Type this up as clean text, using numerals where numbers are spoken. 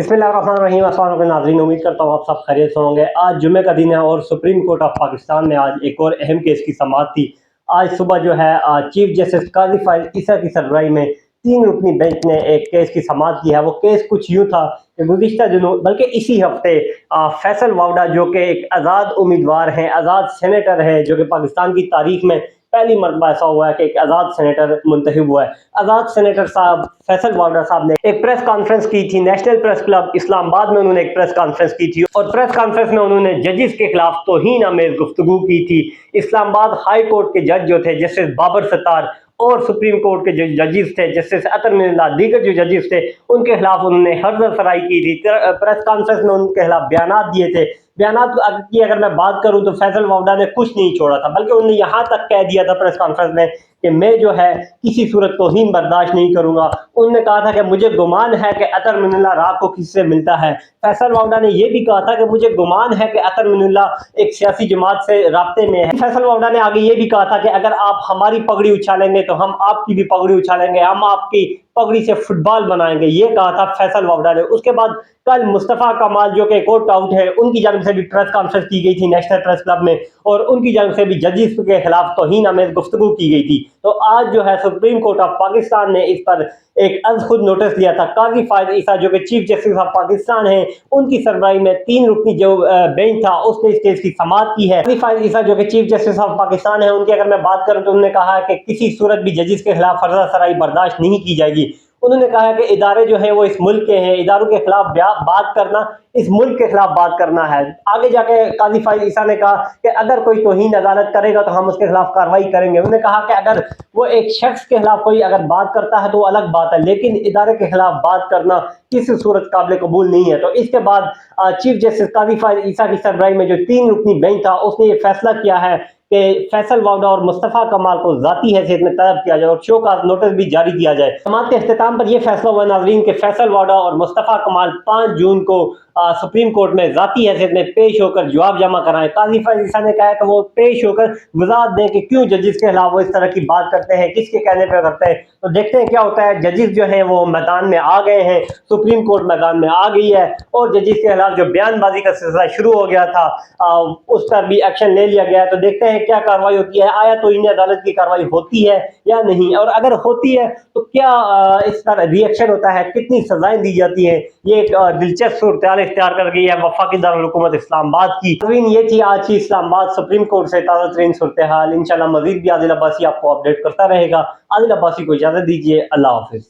बिस्मिल्लाहिर्रहमानिर्रहीम। अस्सलाम वालेकुम नाज़रीन, उम्मीद करता हूँ आप सब खैरियत से होंगे। आज जुमे का दिन है और सुप्रीम कोर्ट ऑफ पाकिस्तान में आज एक और अहम केस की समाअत थी। आज सुबह जो है चीफ जस्टिस काजी फाइज ईसा की सरबराही में 3 रुकनी बेंच ने एक केस की समाअत की है। वो केस कुछ यूँ था कि गुज़िश्ता दिनों बल्कि इसी हफ्ते फैसल वावडा जो कि एक आज़ाद उम्मीदवार हैं, आज़ाद सेनेटर हैं, जो कि पाकिस्तान की तारीख में पहली मरतबा ऐसा हुआ है कि एक आज़ाद सेनेटर मुंतखब हुआ है। आज़ाद सेनेटर साहब फैसल वावडा साहब ने एक प्रेस कॉन्फ्रेंस की थी नेशनल प्रेस क्लब इस्लामाबाद में। उन्होंने एक प्रेस कॉन्फ्रेंस की थी और प्रेस कॉन्फ्रेंस में उन्होंने जजेस के खिलाफ तौहीन आमेज गुफ्तगू की थी। इस्लामाबाद हाई कोर्ट के जज जो थे जस्टिस बाबर सत्तार और सुप्रीम कोर्ट के जो जजेस थे जस्टिस अतर मिनल्ला, दीगर जो जजेस थे उनके खिलाफ उन्होंने हर्ज सराई की थी। प्रेस कॉन्फ्रेंस में उनके खिलाफ बयानात दिए थे। बयानात की अगर मैं बात करूं तो फैसल वावडा ने कुछ नहीं छोड़ा था, बल्कि उन्होंने यहाँ तक कह दिया था प्रेस कॉन्फ्रेंस में कि मैं जो है किसी सूरत तौहीन बर्दाश्त नहीं करूंगा। उन्होंने कहा था कि मुझे गुमान है कि अतर मिनल्ला रात को किससे मिलता है। फैसल वावडा ने यह भी कहा था कि मुझे गुमान है कि अतर मिनल्ला एक सियासी जमात से राब्ते में है। फैसल वावडा ने आगे ये भी कहा था कि अगर आप हमारी पगड़ी उछालेंगे तो हम आपकी भी पगड़ी उछालेंगे, हम आपकी पगड़ी से फुटबॉल बनाएंगे, ये कहा था फैसल वावडा ने। उसके बाद कल मुस्तफा कमाल जो कि कोर्ट आउट है, उनकी जानब से भी प्रेस कॉन्फ्रेंस की गई थी नेशनल प्रेस क्लब में और उनकी जानब से भी जजेस के खिलाफ तौहीन आमेज गुफ्तगू की गई थी। तो आज जो है सुप्रीम कोर्ट ऑफ पाकिस्तान ने इस पर एक अज खुद नोटिस दिया था। काजी फाइज ईसा जो कि चीफ जस्टिस ऑफ पाकिस्तान है, उनकी सरबराही में 3 रुकनी जो बेंच था उसने इस केस की समाअत की है। काजी फाइज ईसा जो कि चीफ जस्टिस ऑफ पाकिस्तान है, उनकी अगर मैं बात करूं तो उन्होंने कहा है कि किसी सूरत भी जजेस के खिलाफ फर्जा सराई बर्दाश्त नहीं की जाएगी। उन्होंने कहा है कि इदारे जो है वो इस मुल्क के हैं, इदारों के खिलाफ बात करना इस मुल्क के खिलाफ बात करना है। आगे जाके काजी फाइज ईसा ने कहा कि अगर कोई तौहीन अदालत करेगा तो हम उसके खिलाफ कार्रवाई करेंगे। उन्होंने कहा कि अगर वो एक शख्स के खिलाफ कोई अगर बात करता है तो वो अलग बात है, लेकिन इदारे के खिलाफ बात करना किसी सूरत काबिल कबूल नहीं है। तो इसके बाद चीफ जस्टिस काजी फाइज ईसा की सरबराही में जो 3 रुकनी बेंच था उसने ये फैसला किया है कि फैसल वावडा और मुस्तफा कमाल को जाती हैसियत में तलब किया जाए और शो का नोटिस भी जारी किया जाए। समाअत के इख्तिताम पर यह फैसला हुआ नाज़रीन कि फैसल वावडा और मुस्तफा कमाल 5 जून को सुप्रीम कोर्ट में जाती हैसियत में पेश होकर जवाब जमा कराएं। काजी फाइज ईसा ने कहा कि वो पेश होकर वजाहत दें कि क्यों जजेस के खिलाफ वो इस तरह की बात करते हैं, किसके कहने पर करते हैं। तो देखते हैं क्या होता है। जजेस जो हैं वो मैदान में आ गए हैं, सुप्रीम कोर्ट मैदान में आ गई है और जजेस के खिलाफ जो बयानबाजी का सिलसिला शुरू हो गया था उस पर भी एक्शन ले लिया गया है। तो देखते हैं क्या कार्रवाई होती है, आया तो इन अदालत की कार्रवाई होती है या नहीं, और अगर होती है तो क्या इस पर रिएक्शन होता है, कितनी सजाएं दी जाती हैं। ये एक दिलचस्प सूरत इख्तियार कर गई है वफाकी दारुल हुकूमत इस्लामाबाद की। ये थी आज की इस्लामाबाद सुप्रीम कोर्ट से ताज़ा तरीन सूरत हाल। इंशाल्लाह मजीद भी आदिल अब्बासी आपको अपडेट करता रहेगा। आदिल अब्बासी को इजाजत दीजिए। अल्लाह हाफिज।